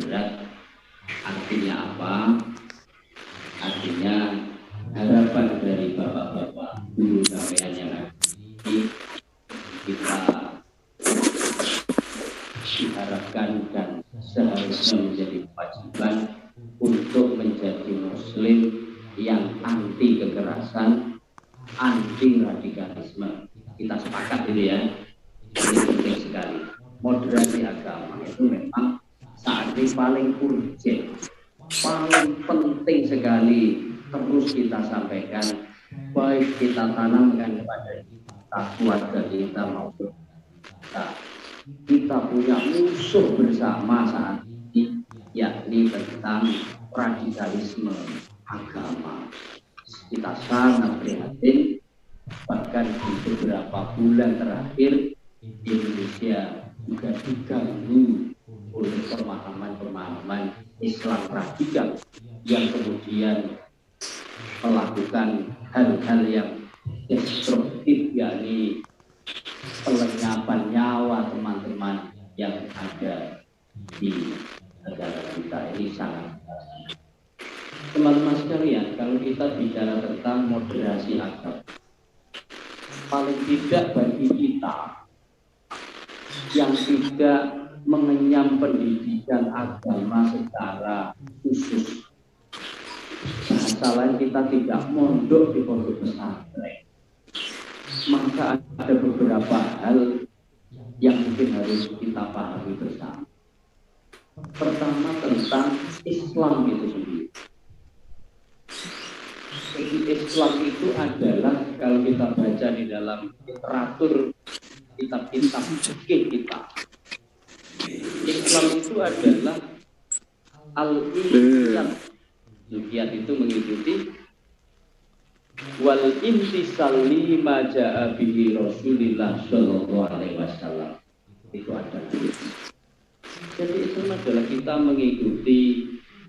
berat. Artinya apa? Artinya harapan dari bapak-bapak guru sampean yang ada ini, kita diharapkan dan seharusnya menjadi kewajiban untuk menjadi muslim yang anti kekerasan, anti radikalisme. Kita sepakat ini ya, ini penting sekali. Moderasi agama itu memang saat ini paling urgent, paling penting sekali terus kita sampaikan, baik kita tanamkan kepada kita, keluarga kita maupun kita punya musuh bersama saat ini, yakni tentang radikalisme agama. Kita sangat prihatin, bahkan di beberapa bulan terakhir Indonesia juga diganggu oleh pemahaman-pemahaman Islam radikal yang kemudian melakukan hal-hal yang destruktif, yakni pelenyapan nyawa teman-teman yang ada di negara kita ini sangat. Teman-teman sekalian, kalau kita bicara tentang moderasi agama, paling tidak bagi kita yang tidak mengenyam pendidikan agama secara khusus, bahasa lain kita tidak mondok di pondok pesantren, maka ada beberapa hal yang mungkin harus kita pahami bersama. Pertama, tentang Islam itu sendiri. Jadi Islam itu adalah, kalau kita baca di dalam literatur kitab-kitab fikih kita, Islam itu adalah al-inqiyad. Inqiyad itu mengikuti wal imtisal lima ja'a bihi Rasulillah sallallahu alaihi wasallam. Itu ada. Jadi Islam adalah kita mengikuti,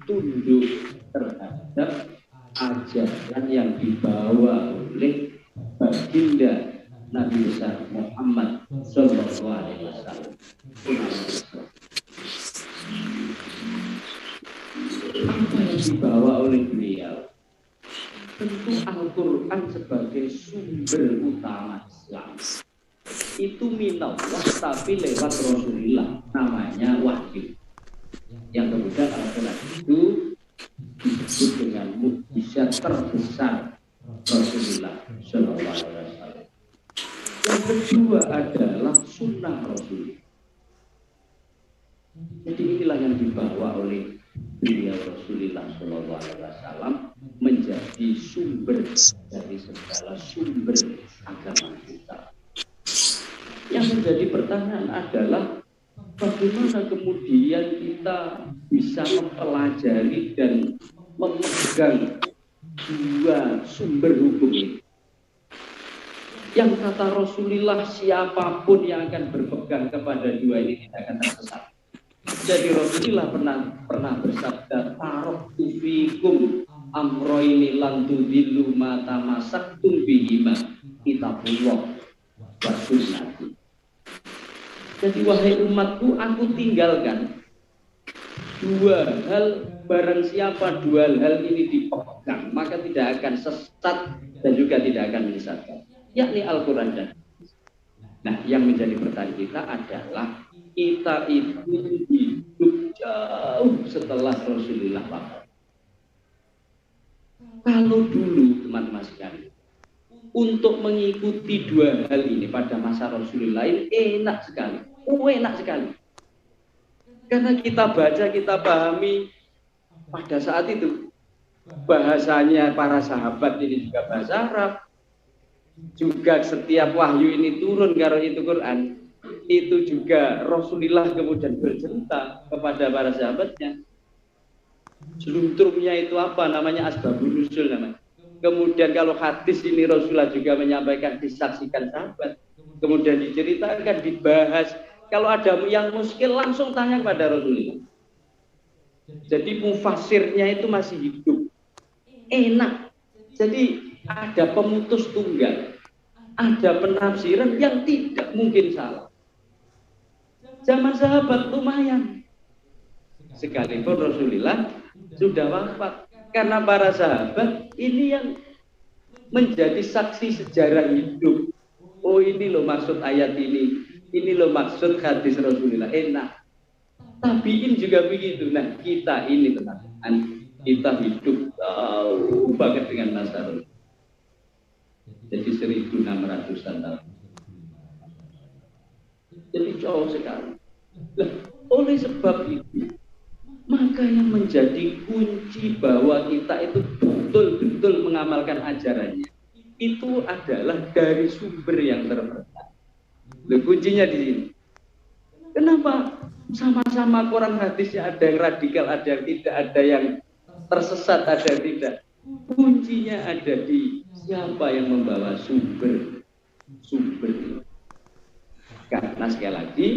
tunduk terhadap ajaran yang dibawa oleh baginda Nabi besar Muhammad sallallahu alaihi wasallam. Apa yang dibawa oleh beliau? Tentu Al-Quran sebagai sumber utama Islam. Itu minallah, tapi lewat Rasulullah, namanya wahyu. Yang kemudian Al-Quran itu disebut dengan mukjizat terbesar Rasulullah sallallahu alaihi wasallam. Yang kedua adalah sunnah Rasul. Jadi inilah yang dibawa oleh beliau Rasulullah sallallahu alaihi wasallam menjadi sumber dari segala sumber agama kita. Yang menjadi pertanyaan adalah bagaimana kemudian kita bisa mempelajari dan memegang dua sumber hukum ini. Yang kata Rasulullah, siapapun yang akan berpegang kepada dua ini tidak akan tersesat. Jadi Rasulullah pernah bersabda, taraktu fikum amroini lan tudillu ma tamassaktum bihima kitabullah wa sunnati. Jadi wahai umatku, aku tinggalkan dua hal, barang siapa dua hal ini dipegang, maka tidak akan sesat dan juga tidak akan menyesatkan, yakni Al-Quran dan. Nah, yang menjadi pertanyaan kita adalah, kita itu hidup jauh setelah Rasulullah wafat. Kalau dulu teman-teman sekalian, untuk mengikuti dua hal ini pada masa Rasulullah ini enak sekali, enak sekali. Karena kita baca, kita pahami pada saat itu bahasanya para sahabat ini juga bahasa Arab. Juga setiap wahyu ini turun kalau itu Quran, itu juga Rasulullah kemudian bercerita kepada para sahabatnya. Seluntrumnya itu apa namanya, asbabun nuzul namanya. Kemudian kalau hadis ini Rasulullah juga menyampaikan, disaksikan sahabat, kemudian diceritakan, dibahas. Kalau ada yang muskil langsung tanya kepada Rasulullah. Jadi mufasirnya itu masih hidup, enak. Jadi ada pemutus tunggal, ada penafsiran yang tidak mungkin salah. Zaman sahabat lumayan. sekalipun Rasulullah sudah wafat. Karena para sahabat ini yang menjadi saksi sejarah hidup. Oh, ini loh maksud ayat ini loh maksud hadis Rasulullah. Enak. Tabiin juga begitu. Nah, kita ini teman-teman, kita hidup jauh banget dengan masa lalu. Jadi 1600-an tahun. Jadi jauh sekali. Nah, oleh sebab itu, maka yang menjadi kunci bahwa kita itu betul-betul mengamalkan ajarannya itu adalah dari sumber yang terpercaya. Kuncinya di sini. Kenapa sama-sama Quran hadisnya ada yang radikal, ada yang tidak, ada yang tersesat, ada yang tidak. Kuncinya ada di siapa yang membawa sumber. Karena sekali lagi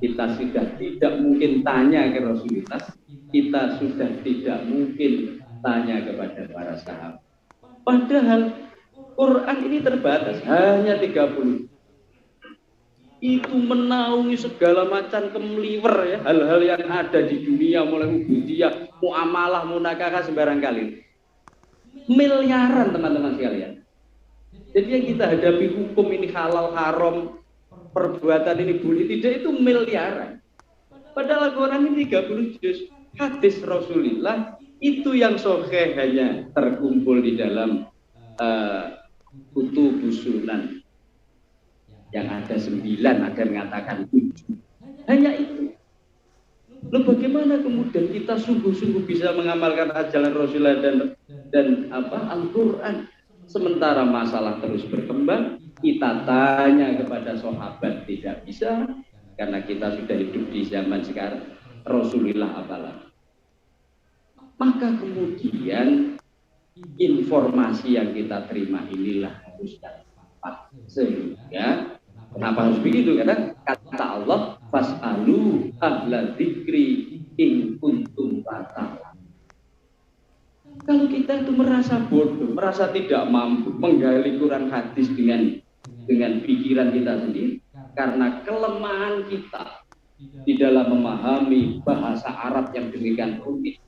kita sudah tidak mungkin tanya ke Rasulullah, kita sudah tidak mungkin tanya kepada para sahabat. Padahal Quran ini terbatas, hanya 30. Itu menaungi segala macam kemliwer ya, hal-hal yang ada di dunia, mulai ubudiyah, muamalah, munakahah, sembarang kali. Miliaran teman-teman sekalian. Jadi yang kita hadapi hukum ini halal haram, perbuatan ini boleh tidak, itu miliaran. Padahal Quran ini 30 juz. Hadis Rasulullah itu yang sahih hanya terkumpul di dalam kutubus sunan. Yang ada 9, ada yang mengatakan 7. Hanya itu. Lalu bagaimana kemudian kita sungguh-sungguh bisa mengamalkan ajaran Rasulullah dan Al-Quran, sementara masalah terus berkembang? Kita tanya kepada sahabat tidak bisa, karena kita sudah hidup di zaman sekarang. Rasulullah apalagi. Maka kemudian informasi yang kita terima inilah harus dapat, sehingga kenapa harus begitu? Karena kata Allah, fas'alu ahla dzikri in kuntum la ta'lamun. Kalau kita itu merasa bodoh, merasa tidak mampu menggali Quran hadis dengan pikiran kita sendiri, karena kelemahan kita di dalam memahami bahasa Arab yang demikian rumit,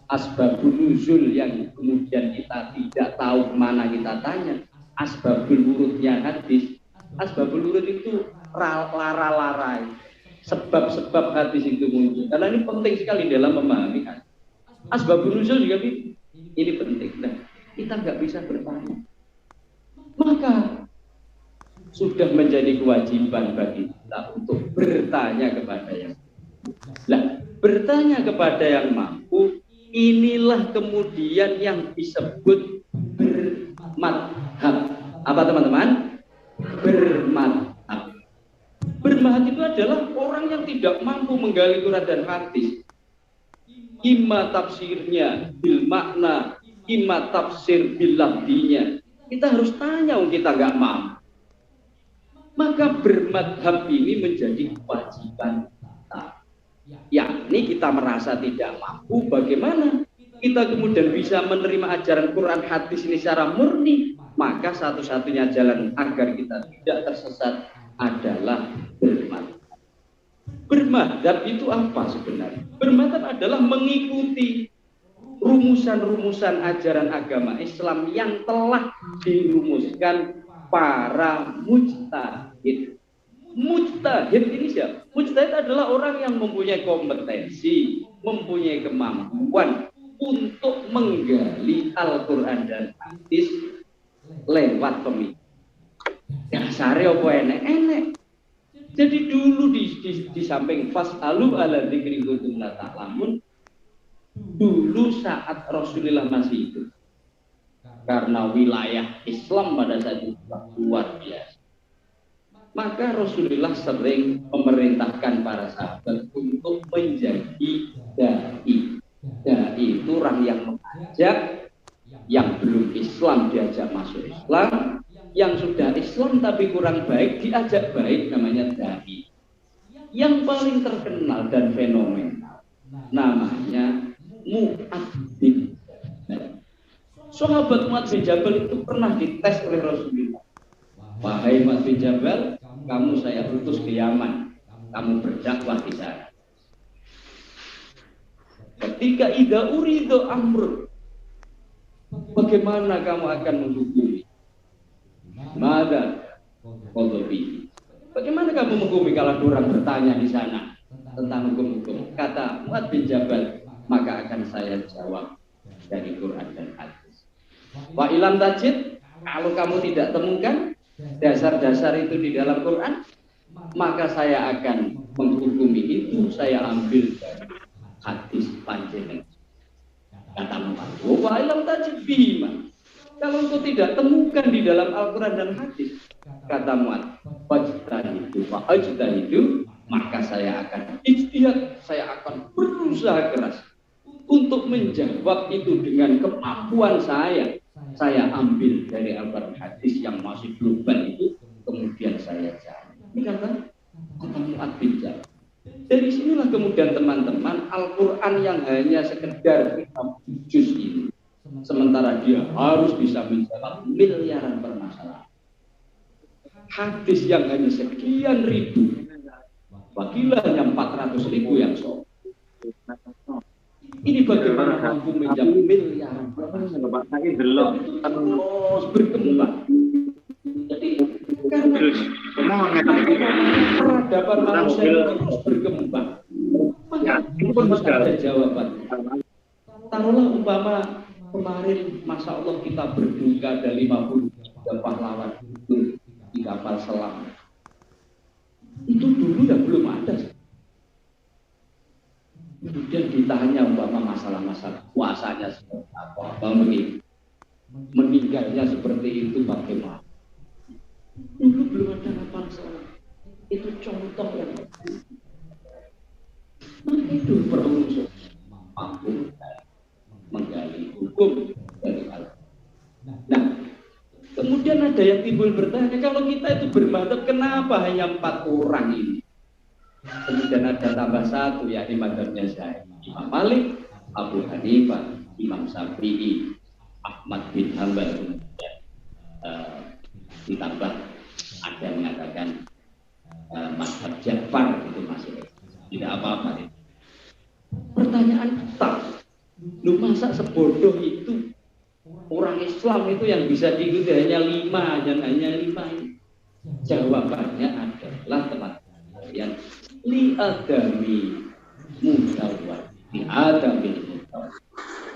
asbabun nuzul yang kemudian kita tidak tahu kemana kita tanya, asbabul wurudnya hadis. Asbabul wurud itu lara-lara, sebab-sebab hadis itu muncul, karena ini penting sekali dalam memahami hadis. Asbabun nuzul juga ini penting. Nah, kita nggak bisa bertanya, maka sudah menjadi kewajiban bagi kita untuk bertanya kepada yang mampu. Nah, bertanya kepada yang mampu, inilah kemudian yang disebut bermadhab. Apa teman-teman? Bermadhab. Bermadhab itu adalah orang yang tidak mampu menggali Quran dan hadis. Imma tafsirnya bil makna, imma tafsir bil lafdinya. Kita harus tanya, kita nggak mampu. Maka bermadhab ini menjadi kewajiban kita. Yakni kita merasa tidak mampu, bagaimana kita kemudian bisa menerima ajaran Quran hadis ini secara murni? Maka satu-satunya jalan agar kita tidak tersesat adalah bermadhab. Bermadhab itu apa sebenarnya? Bermadhab adalah mengikuti rumusan-rumusan ajaran agama Islam yang telah dirumuskan para mujtahid. Mujtahid ini siapa? Mujtahid adalah orang yang mempunyai kompetensi, mempunyai kemampuan untuk menggali Al-Quran dan hadis lewat pemikiran. Dasare apa enek? Jadi dulu di samping fas'alu ala dzikri kuntum la ta'lamun, dulu saat Rasulullah masih hidup, karena wilayah Islam pada saat itu luar biasa, maka Rasulullah sering memerintahkan para sahabat untuk menjadi dai. Dai itu orang yang mengajak yang belum Islam diajak masuk Islam, yang sudah Islam tapi kurang baik diajak baik, namanya dai. Yang paling terkenal dan fenomenal namanya Mu'adz bin Jabal. Sahabat Mu'adz bin Jabal itu pernah dites oleh Rasulullah. Wahai Mu'adz bin Jabal, kamu saya utus ke Yaman, kamu berdakwah di sana. ketika idza uridu amr, bagaimana kamu akan menghukumi? Mada qadhabi. Bagaimana kamu menghukumi kalau orang bertanya di sana tentang hukum-hukum? Kata Mu'adz bin Jabal, maka akan saya jawab dari Quran dan hadis. Wa ilam tajid, kalau kamu tidak temukan dasar-dasar itu di dalam Quran, maka saya akan menghukumi itu, saya ambil dari hadis panjenengan. Kata Mu'adz, wa ilam tajid bima. Kalau engkau tidak temukan di dalam Al-Quran dan hadis, kata Mu'adz, fajtahidu, maka saya akan ijtihad, saya akan berusaha keras untuk menjawab itu dengan kemampuan saya. Saya ambil dari Al-Quran hadis yang masih global itu, kemudian saya jawab. Ini kata Mu'adz bin Jabal. Dari sinilah kemudian teman-teman, Al-Quran yang hanya sekedar juz ini, sementara dia harus bisa menjawab miliaran permasalahan. Hadis yang hanya sekian ribu, wakilnya 400.000 yang sok. Ini bagaimana mampu menjawab miliaran permasalahan. Terus berkembang. Jadi karena peradaban manusia terus berkembang, maka harus ada jawaban. Taruhlah umpama kemarin, Masya Allah kita berduka ada 53 pahlawan itu di kapal selam. Itu dulu ya belum ada. Kemudian ditanya umpama masalah-masalah puasanya seperti apa, meninggalnya seperti itu bagaimana. Dulu belum ada kapal selam. Itu contoh yang itu perlu mampu menggali hukum dari Allah. Nah, kemudian ada yang timbul bertanya, kalau kita itu bermadhab, kenapa hanya 4 orang ini? Kemudian ada tambah satu, yakni madhabnya saya, Imam Malik, Abu Hanifah, Imam Syafi'i, Ahmad bin Hanbal, kemudian ditambah ada yang mengatakan mazhab Ja'far, itu masih tidak apa-apa. Pertanyaan tetap, lu masa sebodoh itu orang Islam itu yang bisa diikuti hanya 5, dan hanya 5 ini? Jawabannya adalah teman-teman yang li adami mudawan.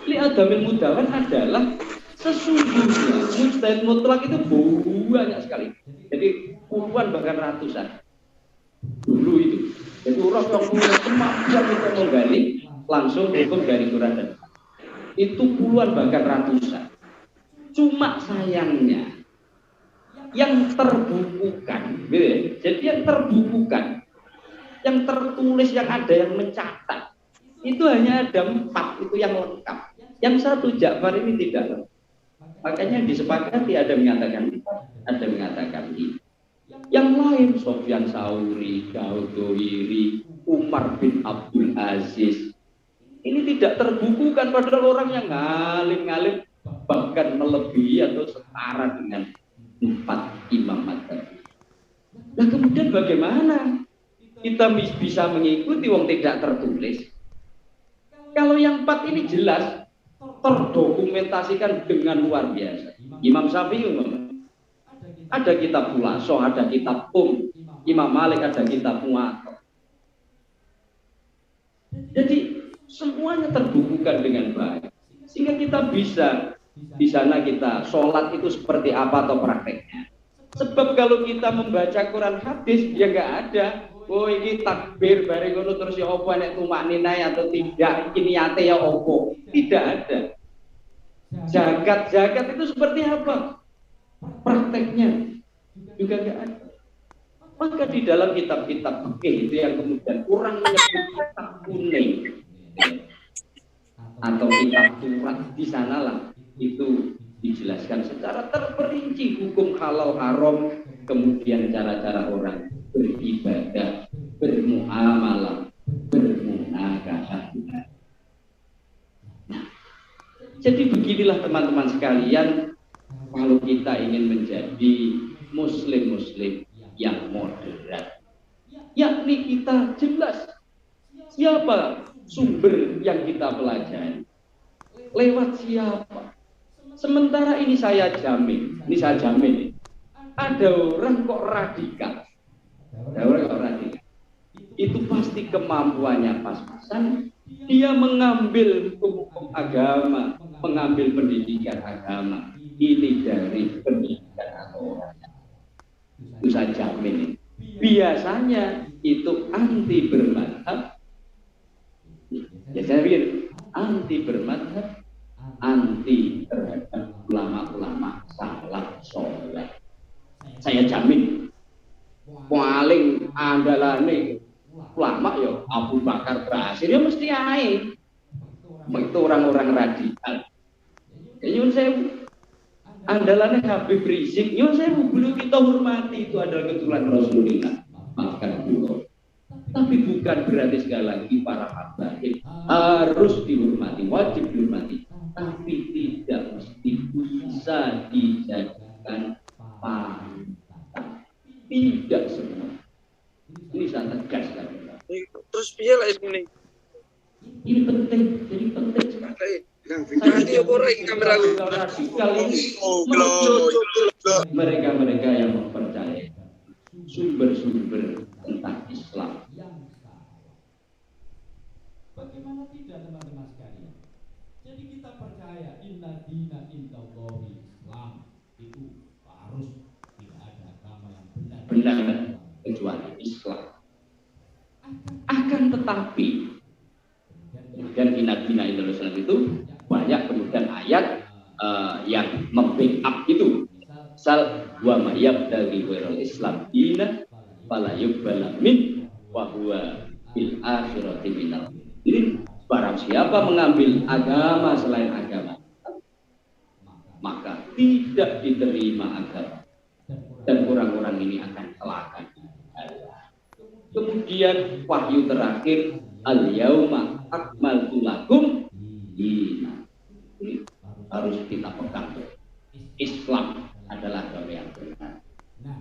Li adami mudawan adalah sesungguhnya mujtahid mutlak itu banyak sekali. Jadi puluhan bahkan ratusan. Dulu itu. Jadi orang yang punya kemampuan itu menggali langsung hukum dari Quran dan itu puluhan bahkan ratusan. Cuma sayangnya yang terbukukan, gitu ya. Jadi yang terbukukan, yang tertulis, yang ada yang mencatat, itu hanya ada 4, itu yang lengkap. Yang satu Ja'far ini tidak lengkap. Makanya disepakati ada mengatakan 4, ada mengatakan 5. Yang lain Sofyan Sauri, Daud Dohiri, Umar bin Abdul Aziz, ini tidak terbukukan, padahal orang yang ngalim-ngalim bahkan melebihi atau setara dengan 4 imam mazhab. Nah kemudian bagaimana kita bisa mengikuti wong tidak tertulis? Kalau yang 4 ini jelas terdokumentasikan dengan luar biasa. Imam Syafi'i ada kitab Khulasoh, ada kitab Imam Malik ada kitab Muwatta. Jadi semuanya terbukukan dengan baik, sehingga kita bisa di sana kita sholat itu seperti apa atau prakteknya. Sebab kalau kita membaca Quran hadis ya nggak ada. Oh ini takbir bareng ngono terus ya opo nek tumak ninai atau tidak, iki niate ya opo. Tidak ada. Zakat itu seperti apa? Prakteknya juga nggak ada. Maka di dalam kitab-kitab fikih itu yang kemudian kurang menyebut kitab kuning atau kitab surat, di sanalah itu dijelaskan secara terperinci hukum halal haram, kemudian cara-cara orang beribadah, bermuamalah, bermunakasyah. Nah, jadi beginilah teman-teman sekalian, kalau kita ingin menjadi muslim-muslim yang moderat, yakni kita jelas siapa sumber yang kita pelajari. Lewat siapa? Sementara ini saya jamin, ada orang kok radikal. Itu pasti kemampuannya pas-pasan. Dia mengambil hukum agama, mengambil pendidikan agama. Ini dari pendidikan agama. Itu saya jamin. Biasanya itu anti bermadhab. Ya saya pikir anti bermadhab, anti terhadap ulama-ulama salaf soleh. Saya jamin paling andalane ulama ya Abu Bakar Basir ya mesti ae. Itu orang-orang radikal. Ya nyun sewu. Andalane Habib Rizik, nyun sewu belum kita hormati, itu adalah keturunan Rasulullah. Maafkan dulu. Tapi bukan berarti sekali lagi para habaib harus dihormati, wajib dihormati. Tapi tidak mesti bisa dijadikan panutan. Tidak semua. Ini sangat tegas kan. Terus piye lah ini? Ini penting, jadi penting sekali. Nanti apa lagi kamera radikal ini mereka yang mempercayai sumber-sumber tentang Islam. Bagaimana tidak teman-teman sekalian? Jadi kita percaya inna dina indallahi Islam, itu harus tidak ada agama yang benar kecuali Islam. Akan tetapi dan inna dina indallahi Islam itu banyak kemudian ayat yang membackup itu. Sal wa ma yabtaghi ghairal Islam dina fala yuqbala min wa huwa fil akhirati minal. Jadi barang siapa mengambil agama selain agama, maka tidak diterima agama, dan orang-orang ini akan celaka. Kemudian wahyu terakhir, al-yauma akmaltu lakum dinakum. Ini harus kita pegang. Islam adalah agama yang benar.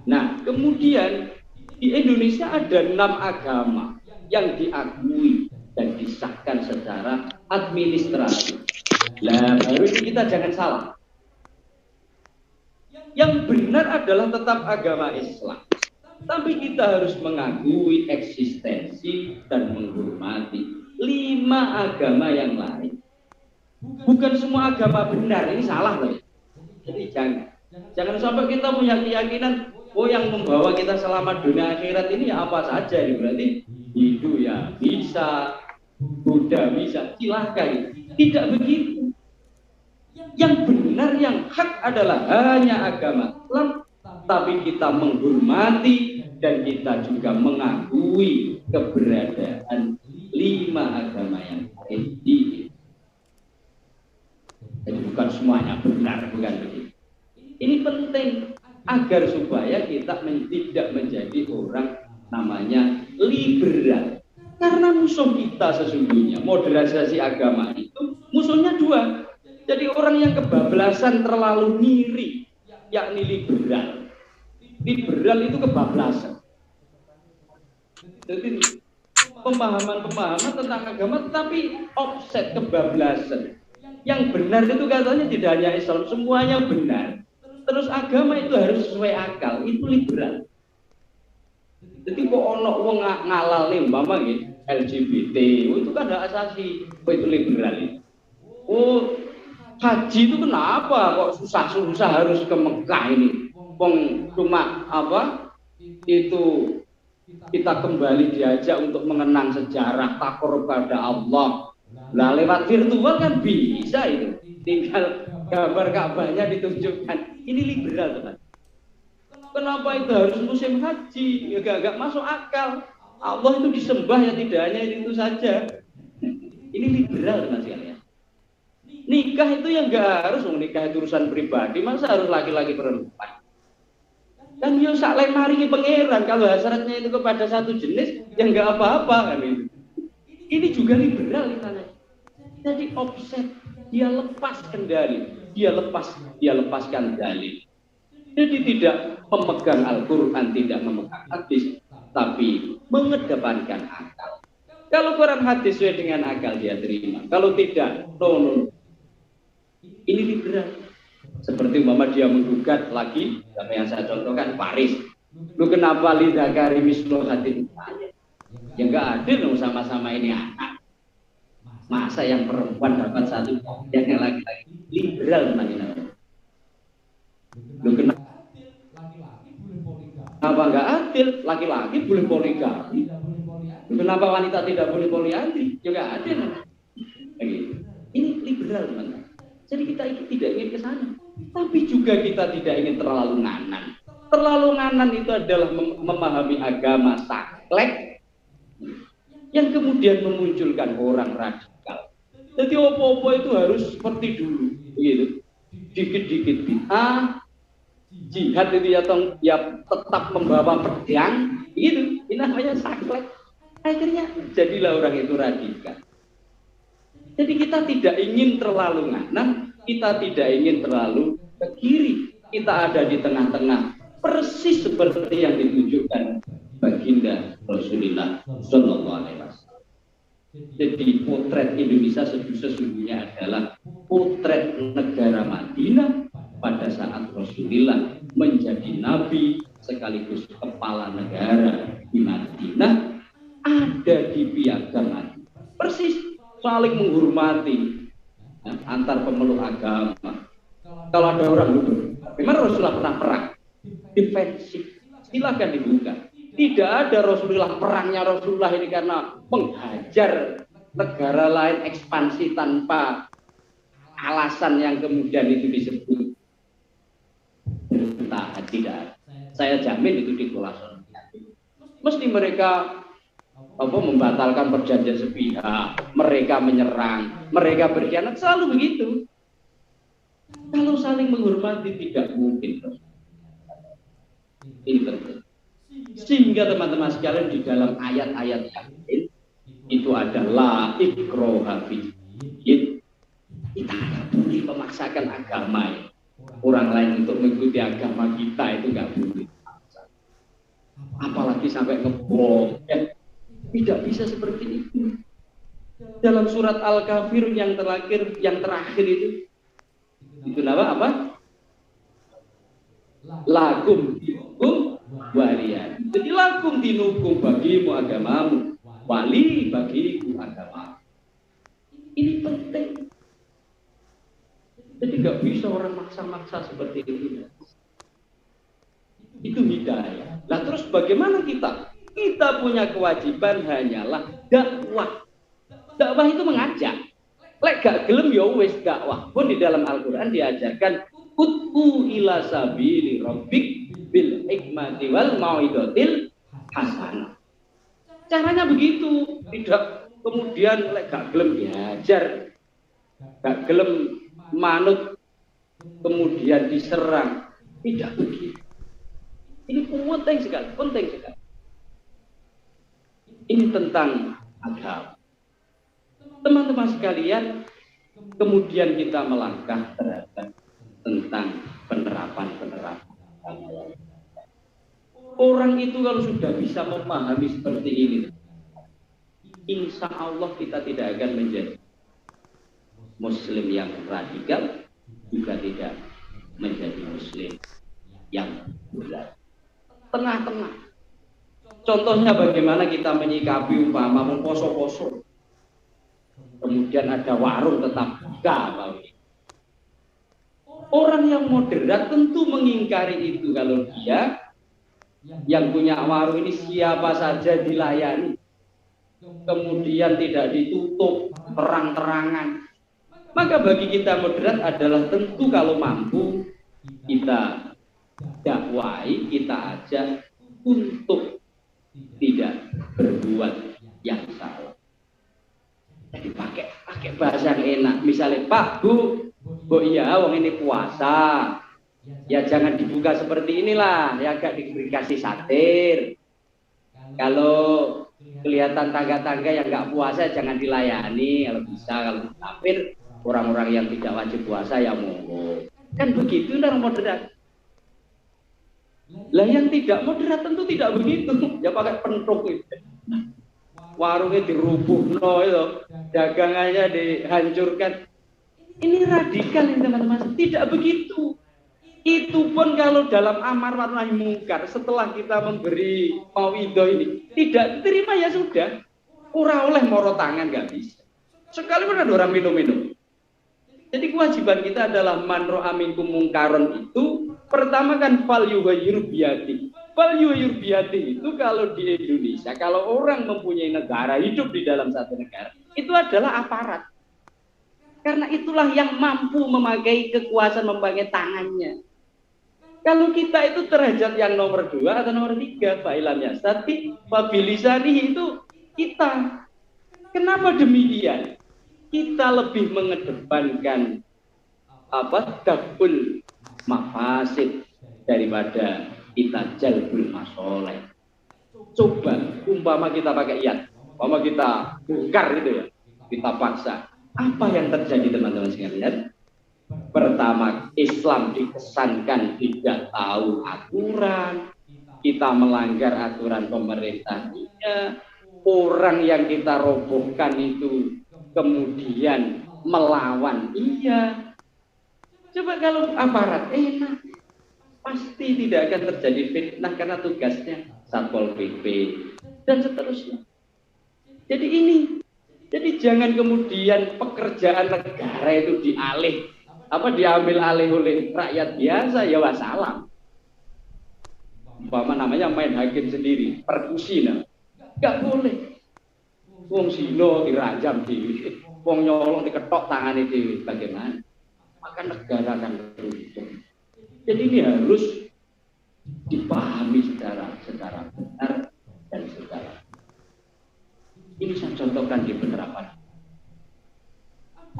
Nah, kemudian di Indonesia ada 6 agama yang diakui dan disahkan secara administratif. Nah, baru ini kita jangan salah. Yang benar adalah tetap agama Islam. Tapi kita harus mengakui eksistensi dan menghormati 5 agama yang lain. Bukan semua agama benar, ini salah loh. Jadi jangan sampai kita punya keyakinan, oh yang membawa kita selamat dunia akhirat ini ya apa saja, ini berarti Hindu ya bisa, Buddha bisa, silahkan. Tidak begitu. Yang benar, yang hak adalah hanya agama Islam, tapi kita menghormati dan kita juga mengakui keberadaan 5 agama yang lain di. Jadi bukan semuanya benar, bukan begitu. Ini penting agar supaya kita tidak menjadi orang namanya liberal. Karena musuh kita sesungguhnya modernisasi agama itu musuhnya 2. Jadi orang yang kebablasan terlalu ngiri, yakni liberal. Liberal itu kebablasan. Jadi pemahaman-pemahaman tentang agama tapi offset kebablasan. Yang benar itu katanya tidak hanya Islam, semuanya benar. Terus agama itu harus sesuai akal, itu liberal. Jadi kok ono wong ngalal nih umpama nggih LGBT, itu kan hak asasi, itu liberal itu. Oh, haji itu kenapa kok susah-susah harus ke Mekah ini? Wong cuma apa? Itu kita kembali diajak untuk mengenang sejarah takur pada Allah. Nah, lewat virtual kan bisa itu. Tinggal gambar Ka'bahnya ditunjukkan. Ini liberal, teman. Kenapa itu harus musim haji? Ya gak masuk akal. Allah itu disembah ya tidak hanya itu saja. Ini liberal, teman sekalian. Nikah itu yang gak harus, nikah itu urusan pribadi. Masa harus laki-laki perempuan? Dan yo sak lain maringi pangeran kalau hasratnya itu kepada satu jenis yang enggak apa-apa kan itu. Ini juga liberal kita. Jadi offset, dia lepas kendali, dia lepaskan dalil. Jadi tidak memegang Al-Qur'an, tidak memegang hadis, tapi mengedepankan akal. Kalau Quran hadis sesuai dengan akal dia terima. Kalau tidak, no. Ini liberal. Seperti umpama dia menggugat lagi, apa yang saya contohkan, Paris. Lu kenapa lidakari mislu hadin? Ya enggak adil dong sama-sama ini anak. Masa yang perempuan dapat satu, yang laki-laki liberal namanya. Lu kenapa enggak adil? Laki-laki boleh poligami. Kenapa wanita tidak boleh poliandri? Juga adil. Ini liberal, teman. Jadi kita tidak ingin ke sana. Tapi juga kita tidak ingin terlalu nganan. Terlalu nganan itu adalah memahami agama saklek yang kemudian memunculkan orang radikal. Jadi opo-opo itu harus seperti dulu, begitu. Dikit-dikit bid'ah, jihad itu ya tetap membawa pedang, gitu. Ini namanya saklek. Akhirnya jadilah orang itu radikal. Jadi kita tidak ingin terlalu nganan, kita tidak ingin terlalu ke kiri. Kita ada di tengah-tengah, persis seperti yang ditunjukkan baginda Rasulullah Shallallahu Alaihi Wasallam. Jadi potret Indonesia sesungguhnya adalah potret negara Madinah pada saat Rasulullah menjadi nabi sekaligus kepala negara di Madinah, ada di piagam Madinah. Persis saling menghormati antar pemeluk agama. Kalau ada orang lupa, memang Rasulullah pernah perang defensif, silakan dibuka. Tidak ada Rasulullah perangnya Rasulullah ini karena menghajar negara lain ekspansi tanpa alasan yang kemudian itu disebut entah tidak. Saya jamin itu dikolaborasi. Mesti mereka membatalkan perjanjian sepihak, mereka menyerang, mereka berkhianat, selalu begitu. Kalau saling menghormati tidak mungkin. Ini penting. Sehingga teman-teman sekalian di dalam ayat-ayat yang lain itu adalah ikraha fid. Kita nggak boleh memaksakan agama orang lain untuk mengikuti agama kita, itu nggak boleh. Apalagi sampai ngebom. Tidak bisa seperti itu. Dalam surat Al-Kafir yang terakhir itu apa? Lakum dinukum waliyan. Jadi lakum dinukum bagimu agamamu, wali bagiku agama. Ini penting. Jadi nggak bisa orang maksa-maksa seperti itu. Itu hidayah. Nah terus bagaimana kita? Kita punya kewajiban hanyalah dakwah. Dakwah itu mengajak. Lek gak gelem ya wis dakwah. Pun di dalam Al-Qur'an diajarkan ud'u ila sabili rabbik bil hikmati wal mau'izatil hasanah. Caranya begitu, tidak kemudian lek gak gelem diajar, gak gelem manut kemudian diserang. Tidak begitu. Ini penting sekali. Ini tentang agama. Teman-teman sekalian, kemudian kita melangkah terhadap tentang penerapan. Orang itu kalau sudah bisa memahami seperti ini, insya Allah kita tidak akan menjadi Muslim yang radikal, juga tidak menjadi Muslim yang berat. Tengah-tengah. Contohnya bagaimana kita menyikapi umpama poso-poso. Kemudian ada warung tetap buka. Orang yang moderat tentu mengingkari itu kalau dia yang punya warung ini siapa saja dilayani. Kemudian tidak ditutup terang-terangan. Maka bagi kita moderat adalah tentu kalau mampu kita dakwai, kita ajak untuk tidak berbuat yang salah. Jadi pakai bahasa yang enak. Misalnya Pak, Bu iya, wong ini puasa. Ya jangan dibuka seperti inilah. Ya agak dikasih satir. Kalau kelihatan tangga-tangga yang nggak puasa jangan dilayani. Kalau bisa, kalau musafir orang-orang yang tidak wajib puasa ya monggo. Kan begitu orang moderat. Lah yang tidak moderat tentu tidak begitu. Ya pakai pentok itu. warungnya dirubuhno itu, dagangannya dihancurkan. Ini radikal ini teman-teman. Tidak begitu. Itu pun kalau dalam amar ma'ruf nahi mungkar, setelah kita memberi mauidhah ini tidak diterima ya sudah. Ora oleh moro tangan, nggak bisa. Sekalipun ada orang minum-minum. Jadi kewajiban kita adalah man ra'a minkum mungkaron itu pertama kan fal yughayyir biyadi. Fal yughayyir biyadi itu kalau di Indonesia, kalau orang mempunyai negara, hidup di dalam satu negara, itu adalah aparat. Karena itulah yang mampu memakai kekuasaan, memakai tangannya. Kalau kita itu derajat yang nomor 2 atau nomor 3, fa'ilam yastati, fabilisani itu kita. Kenapa demikian? Kita lebih mengedepankan dabul mafasid daripada kita jalbul masoleh. Coba umpama kita pakai iat, umpama kita bongkar gitu ya, kita paksa. Apa yang terjadi teman-teman sekalian? Pertama, Islam dikesankan tidak tahu aturan, kita melanggar aturan pemerintahnya, orang yang kita robohkan itu kemudian melawan. Iya. Coba kalau aparat enak, pasti tidak akan terjadi fitnah karena tugasnya Satpol PP dan seterusnya. Jadi jangan kemudian pekerjaan negara itu diambil alih oleh rakyat biasa, ya wassalam. Umpama namanya main hakim sendiri, perkusi, nggak boleh. Wong sino dirajam dewi, wong nyolong diketok tangan dewi, bagaimana? Maka negara akan runtuh. Jadi ini harus dipahami secara benar dan secara. Ini saya contohkan di penerapan.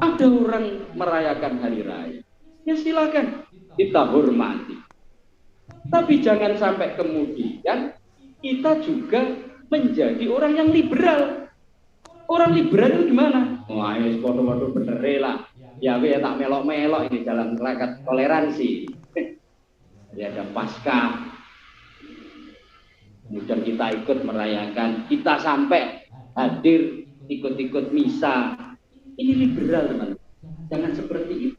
Ada orang merayakan hari raya, ya silakan, kita hormati. Tapi jangan sampai kemudian kita juga menjadi orang yang liberal. Orang liberal itu gimana? Wah, ini foto-foto bener lah. Ya, tak melok-melok ini dalam rangka toleransi. Ya, ada Paskah. Kemudian kita ikut merayakan, kita sampai hadir ikut-ikut misa. Ini liberal, teman-teman. Jangan seperti itu.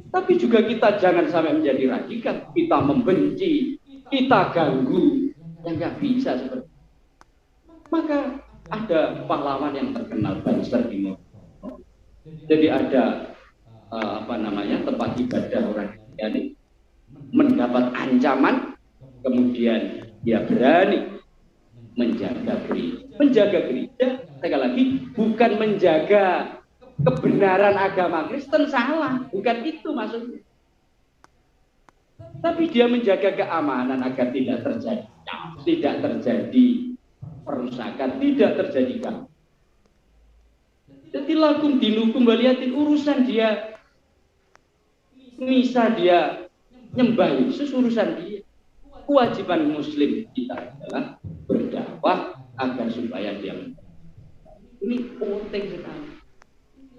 Tapi juga kita jangan sampai menjadi radikal. Kita membenci, kita ganggu. Yang nggak bisa seperti itu. Maka ada pahlawan yang terkenal, Banser Timur. Jadi ada tempat ibadah orang ini mendapat ancaman, kemudian dia berani menjaga gereja. Menjaga gereja, sekali lagi, bukan menjaga kebenaran agama Kristen, salah, bukan itu maksudnya. Tapi dia menjaga keamanan agar tidak terjadi perusakan, tidak terjadi gangguan. Jadi lakum dinukum waliyatin, urusan dia misa, dia nyembah Yesus, urusan dia. Kewajiban muslim kita adalah berdakwah agar supaya dia ini penting sekali.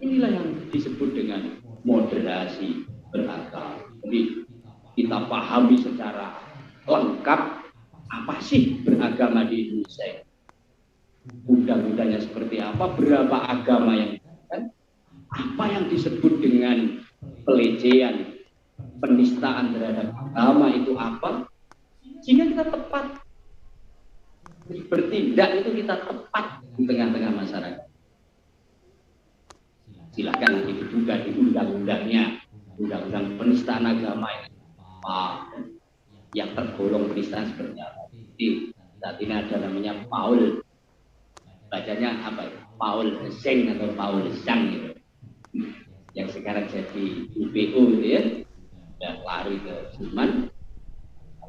Inilah yang disebut dengan moderasi beragama. Jadi kita pahami secara lengkap apa sih beragama di Indonesia. Undang-undangnya seperti apa, berapa agama yang kan, apa yang disebut dengan pelecehan, penistaan terhadap agama itu apa, sehingga kita tepat bertindak, itu kita tepat di tengah-tengah masyarakat. Silakan nanti dibuka di undang-undangnya, undang-undang penistaan agama yang tergolong penistaan seperti apa. Jadi saat ini ada namanya Paul, bacanya apa? Paul Zeng atau Paul Zhang gitu. Yang sekarang jadi UPO gitu ya, sudah lari ke Jerman.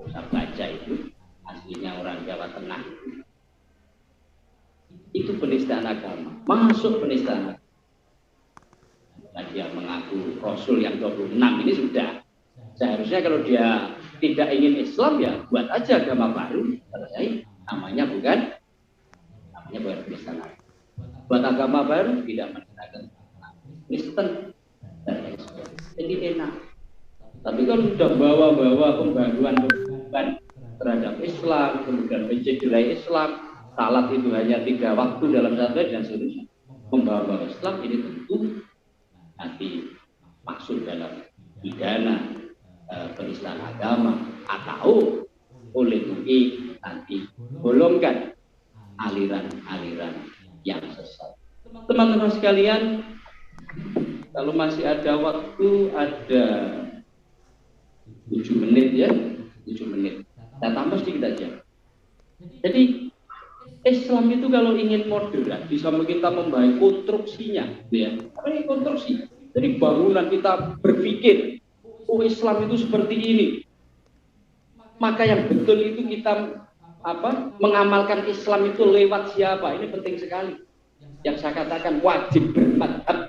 Usah baca itu, aslinya orang Jawa Tengah. Itu penistaan agama, masuk penistaan agama. Dan dia mengaku Rasul yang 26 ini sudah. Seharusnya kalau dia tidak ingin Islam, ya buat aja agama baru, selesai. Namanya bukan Kristen. Buat agama baru tidak menggunakan Kristen dan lain sebagainya. Jadi enak. Tapi kalau sudah bawa-bawa pembaruan terhadap Islam, kemudian mencederai Islam, salat itu hanya 3 waktu dalam satu hari dan seterusnya. Membawa Islam ini tentu nanti masuk dalam pidana penistaan agama atau oleh UI nanti golongkan aliran-aliran yang sesat. Teman-teman sekalian, kalau masih ada waktu, ada 7 menit ya, 7 menit. Saya tambah sedikit aja. Jadi Islam itu kalau ingin moderat, bisa kita membahas konstruksinya, ya. Apa ini konstruksi? Jadi bangunan kita berpikir, oh Islam itu seperti ini. Maka yang betul itu kita mengamalkan Islam itu lewat siapa? Ini penting sekali. Yang saya katakan wajib bermadhab.